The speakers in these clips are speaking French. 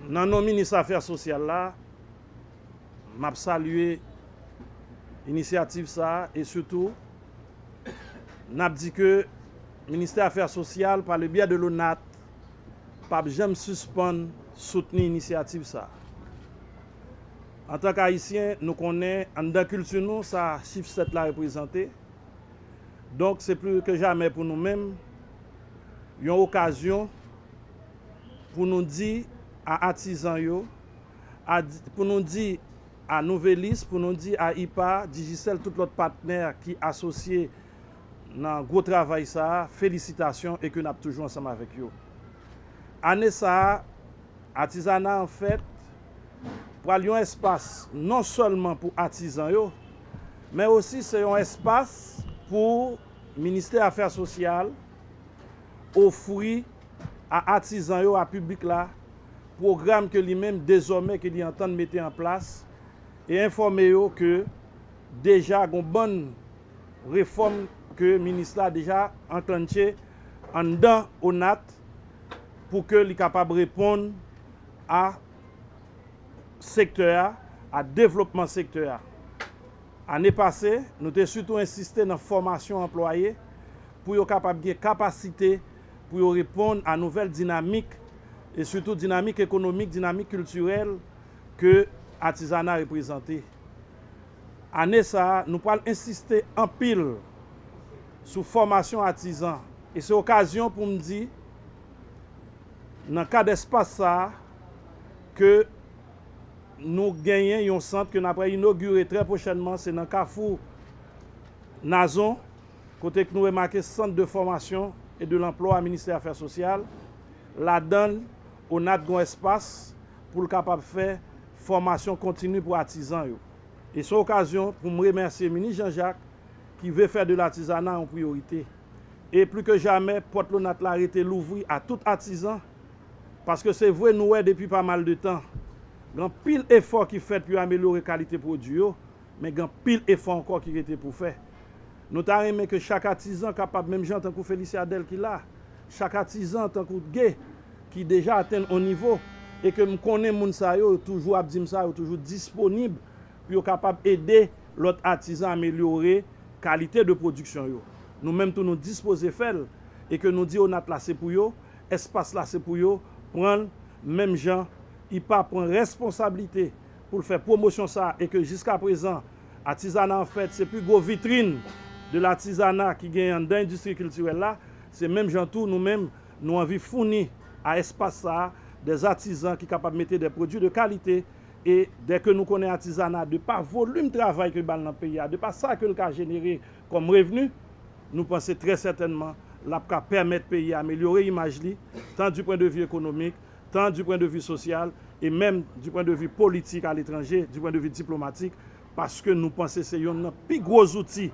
Dans nos ministres Affaires sociales là, m'a salué l'initiative ça et surtout n'a dit que le ministère des Affaires sociales par le biais de l'ONAT pas jamais suspendre soutenir l'initiative ça. En tant qu'haïtien, nous connaissons en dans culture nous ça chiffre 7 là représenté. Donc c'est plus que jamais pour nous-mêmes une occasion pour nous dire à artisans yo, pour nous dire à Nouvelis, pour nous dire à IPA, Digicel, tout l'autre partenaire qui associé dans le gros travail ça, félicitations et que nous sommes toujours ensemble avec eux. Année ça, artisanat en fait, pour aller un espace non seulement pour artisans yo, mais aussi c'est un espace pour le ministère des Affaires sociales offrir à artisans yo, à public là, programme que lui-même désormais qu'il entend mettre en place et informer eux que déjà une bonne réforme que le ministre a déjà enclenché en dedans au NAT pour que les capable de répondre à secteur, à développement secteur. L'année passée, nous avons surtout insisté dans la formation employée pour être capable de capacité pour répondre à nouvelles dynamiques et surtout dynamique économique, dynamique culturelle que l'artisanat représente. Année ça, nous allons insister en pile sur formation artisan. Et c'est l'occasion pour me dire, dans le cas d'espace ça, que nous gagnons un centre que nous avons inauguré très prochainement, c'est dans le Carrefour Nazon, côté que nous avons marqué centre de formation et de l'emploi au ministère des Affaires sociales. Là-dedans, on a un espace pour le capable de faire formation continue pour artisans. Et c'est l'occasion pour me remercier le ministre Jean-Jacques qui veut faire de l'artisanat en priorité. Et plus que jamais, porte l'on a arrêté l'ouvrir à tout artisan. Parce que c'est vrai, nous, depuis pas mal de temps, il y a pile effort qui fait pour améliorer la qualité des produits, mais il y a pile effort encore qui était pour faire. Nous avons aimé que chaque artisan capable, même gens tant que Félicie Adel qui l'a, chaque artisan tant que gay qui déjà atteint un niveau et que nous connaissons les gens toujours abdim ça toujours disponible pour capable aider l'autre artisan à améliorer la qualité de production yo. Nous même tout nous disposer faire et que nous dit on a là c'est pour yo, espace là c'est pour yo, prendre même gens il pas prendre responsabilité pour faire promotion ça et que jusqu'à présent artisanat en fait c'est plus gros vitrine de l'artisanat qui gagne dans l'industrie culturelle là, c'est même gens tout nous-mêmes nous envie fournir à espace ça des artisans qui sont capables de mettre des produits de qualité et dès que nous connaissons l'artisanat de par volume de travail que dans le pays, de par ça que le cas généré comme revenu, nous pensons très certainement la permettre au pays d'améliorer l'image tant du point de vue économique, tant du point de vue social et même du point de vue politique à l'étranger, du point de vue diplomatique, parce que nous pensons que c'est un des plus gros outils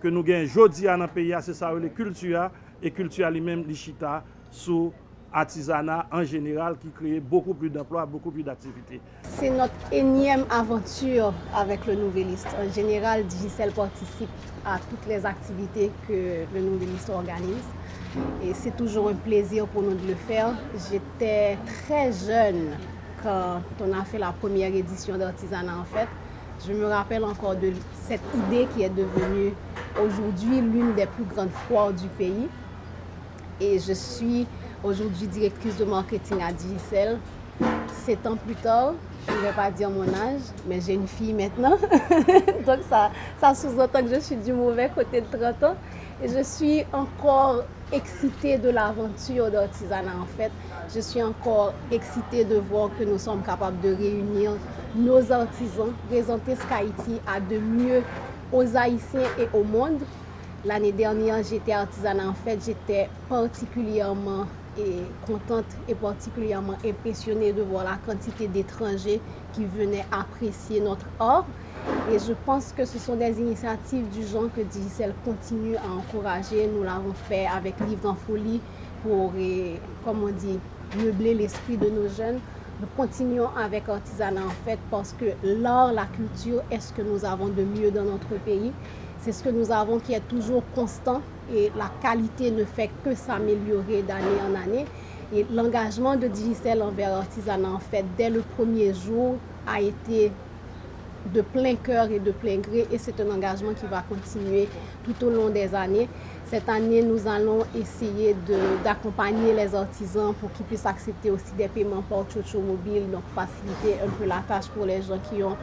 que nous gagnons aujourd'hui dans le pays, c'est ça, les cultures et culture lui-même, l'Ichita, sous artisanat en général qui crée beaucoup plus d'emplois, beaucoup plus d'activités. C'est notre énième aventure avec le Nouveliste. En général, Digicel participe à toutes les activités que le Nouveliste organise. Et c'est toujours un plaisir pour nous de le faire. J'étais très jeune quand on a fait la première édition d'Artisanat en fait. Je me rappelle encore de cette idée qui est devenue aujourd'hui l'une des plus grandes foires du pays. Et je suis aujourd'hui directrice de marketing à Digicel. 7 ans plus tard, je ne vais pas dire mon âge, mais j'ai une fille maintenant. Donc ça sous-entend que je suis du mauvais côté de 30 ans. Et je suis encore excitée de l'aventure d'artisanat en fait. Je suis encore excitée de voir que nous sommes capables de réunir nos artisans, présenter Skyty à de mieux aux Haïtiens et au monde. L'année dernière, j'étais artisanat en fait, j'étais particulièrement contente et particulièrement impressionnée de voir la quantité d'étrangers qui venaient apprécier notre art. Et je pense que ce sont des initiatives du genre que Digicel continue à encourager. Nous l'avons fait avec Livre en Folie pour, comme on dit, meubler l'esprit de nos jeunes. Nous continuons avec Artisanat en fait parce que l'art, la culture est ce que nous avons de mieux dans notre pays. C'est ce que nous avons qui est toujours constant et la qualité ne fait que s'améliorer d'année en année. Et l'engagement de Digicel envers l'artisanat, en fait, dès le premier jour, a été de plein cœur et de plein gré, et c'est un engagement qui va continuer tout au long des années. Cette année, nous allons essayer d'accompagner les artisans pour qu'ils puissent accepter aussi des paiements par Chocho Mobile, donc faciliter un peu la tâche pour les gens qui ont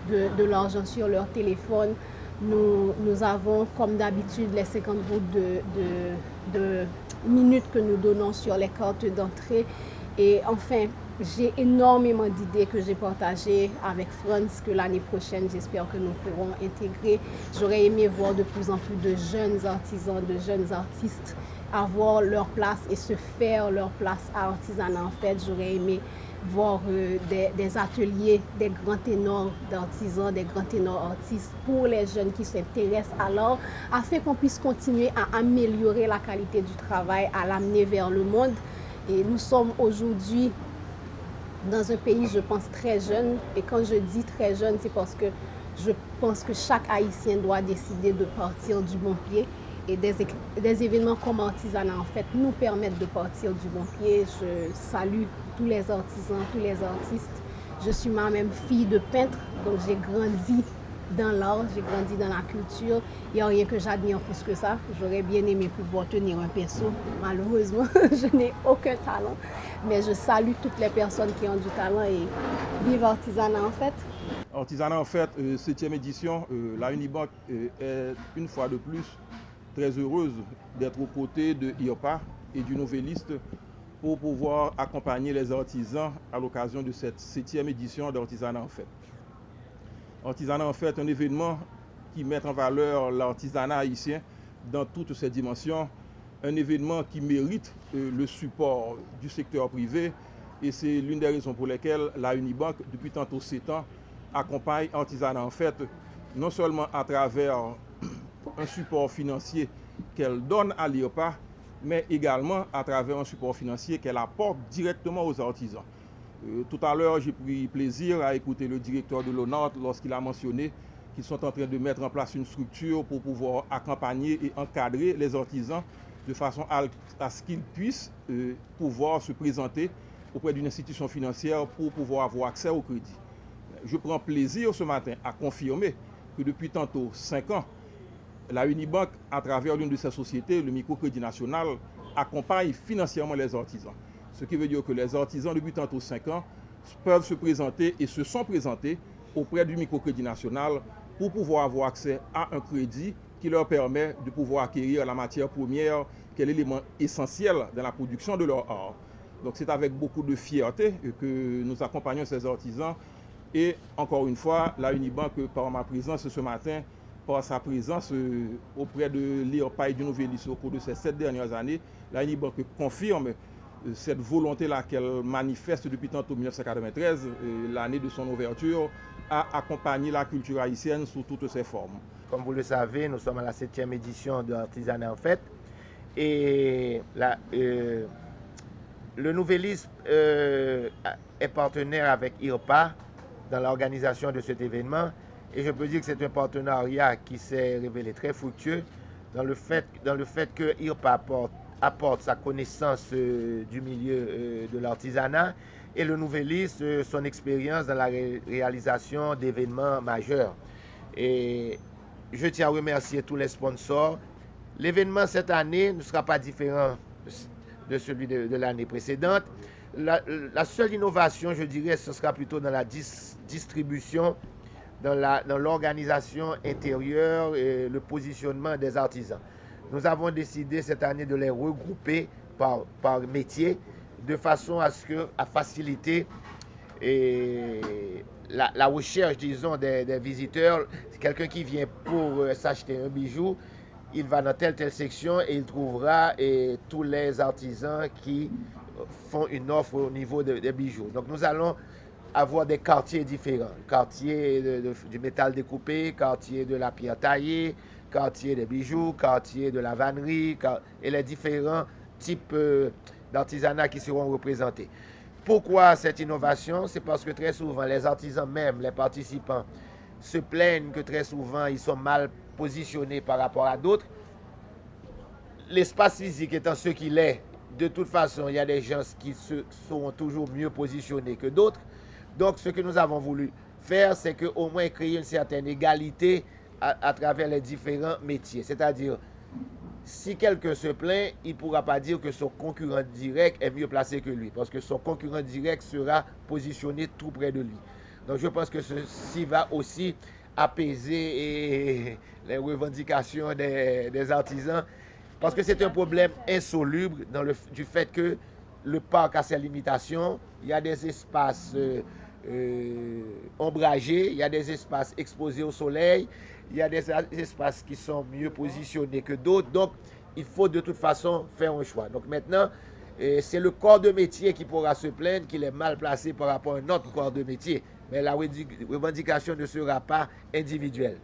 de l'argent sur leur téléphone. Nous avons, comme d'habitude, les 50 gouttes de minutes que nous donnons sur les cartes d'entrée. Et enfin, j'ai énormément d'idées que j'ai partagées avec Franz, que l'année prochaine, j'espère que nous pourrons intégrer. J'aurais aimé voir de plus en plus de jeunes artisans, de jeunes artistes avoir leur place et se faire leur place à l'artisanat. En fait, j'aurais aimé voir des ateliers, des grands ténors d'artisans, des grands ténors artistes pour les jeunes qui s'intéressent à l'art, afin qu'on puisse continuer à améliorer la qualité du travail, à l'amener vers le monde. Et nous sommes aujourd'hui dans un pays, je pense, très jeune. Et quand je dis très jeune, c'est parce que je pense que chaque Haïtien doit décider de partir du bon pied. Et des événements comme Artisanat, en fait, nous permettent de partir du bon pied. Je salue tous les artisans, tous les artistes. Je suis moi-même fille de peintre, donc j'ai grandi dans l'art, j'ai grandi dans la culture. Il n'y a rien que j'admire plus que ça. J'aurais bien aimé pouvoir tenir un pinceau. Malheureusement, je n'ai aucun talent. Mais je salue toutes les personnes qui ont du talent et vive Artisanat, en fait. Artisanat, en fait, 7e édition, la Unibank est une fois de plus très heureuse d'être aux côtés de IRPA et du Nouvelliste pour pouvoir accompagner les artisans à l'occasion de cette 7e édition d'Artisanat, en fait. Artisanat, en fait, un événement qui met en valeur l'artisanat haïtien dans toutes ses dimensions, un événement qui mérite le support du secteur privé, et c'est l'une des raisons pour lesquelles la Unibank, depuis tantôt 7 ans, accompagne Artisanat, en fait, non seulement à travers un support financier qu'elle donne à l'IRPA, mais également à travers un support financier qu'elle apporte directement aux artisans. Tout à l'heure, j'ai pris plaisir à écouter le directeur de l'ONAT lorsqu'il a mentionné qu'ils sont en train de mettre en place une structure pour pouvoir accompagner et encadrer les artisans de façon à ce qu'ils puissent pouvoir se présenter auprès d'une institution financière pour pouvoir avoir accès au crédit. Je prends plaisir ce matin à confirmer que depuis tantôt 5 ans, la Unibank, à travers l'une de ses sociétés, le Microcrédit National, accompagne financièrement les artisans. Ce qui veut dire que les artisans, depuis tantôt 5 ans, peuvent se présenter et se sont présentés auprès du Microcrédit National pour pouvoir avoir accès à un crédit qui leur permet de pouvoir acquérir la matière première, qui est l'élément essentiel dans la production de leur art. Donc c'est avec beaucoup de fierté que nous accompagnons ces artisans. Et encore une fois, la Unibank, par ma présence ce matin, par sa présence auprès de l'IRPA et du Nouvelliste au cours de ces 7 dernières années, la Unibank confirme cette volonté-là qu'elle manifeste depuis tantôt 1993, l'année de son ouverture, à accompagner la culture haïtienne sous toutes ses formes. Comme vous le savez, nous sommes à la 7e édition de Artisanat, en fait. Et le Nouvelliste est partenaire avec IRPA dans l'organisation de cet événement. Et je peux dire que c'est un partenariat qui s'est révélé très fructueux dans le fait que IRPA apporte sa connaissance du milieu de l'artisanat et le Nouvelliste son expérience dans la réalisation d'événements majeurs. Et je tiens à remercier tous les sponsors. L'événement cette année ne sera pas différent de celui de l'année précédente. La seule innovation, je dirais, ce sera plutôt dans la distribution, dans l'organisation intérieure et le positionnement des artisans. Nous avons décidé cette année de les regrouper par métier de façon à faciliter la recherche, disons, des visiteurs. Quelqu'un qui vient pour s'acheter un bijou, il va dans telle section et il trouvera tous les artisans qui font une offre au niveau des bijoux. Donc nous allons avoir des quartiers différents. Quartier du métal découpé, quartier de la pierre taillée, quartier des bijoux, quartier de la vannerie et les différents types d'artisanat qui seront représentés. Pourquoi cette innovation? C'est parce que très souvent, les artisans même, les participants, se plaignent que très souvent, ils sont mal positionnés par rapport à d'autres. L'espace physique étant ce qu'il est, de toute façon, il y a des gens qui seront toujours mieux positionnés que d'autres. Donc, ce que nous avons voulu faire, c'est qu'au moins créer une certaine égalité à travers les différents métiers. C'est-à-dire, si quelqu'un se plaint, il ne pourra pas dire que son concurrent direct est mieux placé que lui, parce que son concurrent direct sera positionné tout près de lui. Donc, je pense que ceci va aussi apaiser les revendications des artisans, parce que c'est un problème insoluble du fait que le parc a ses limitations, il y a des espaces ombragés, il y a des espaces exposés au soleil, il y a des espaces qui sont mieux positionnés que d'autres, donc il faut de toute façon faire un choix. Donc maintenant, c'est le corps de métier qui pourra se plaindre qu'il est mal placé par rapport à un autre corps de métier, mais la revendication ne sera pas individuelle.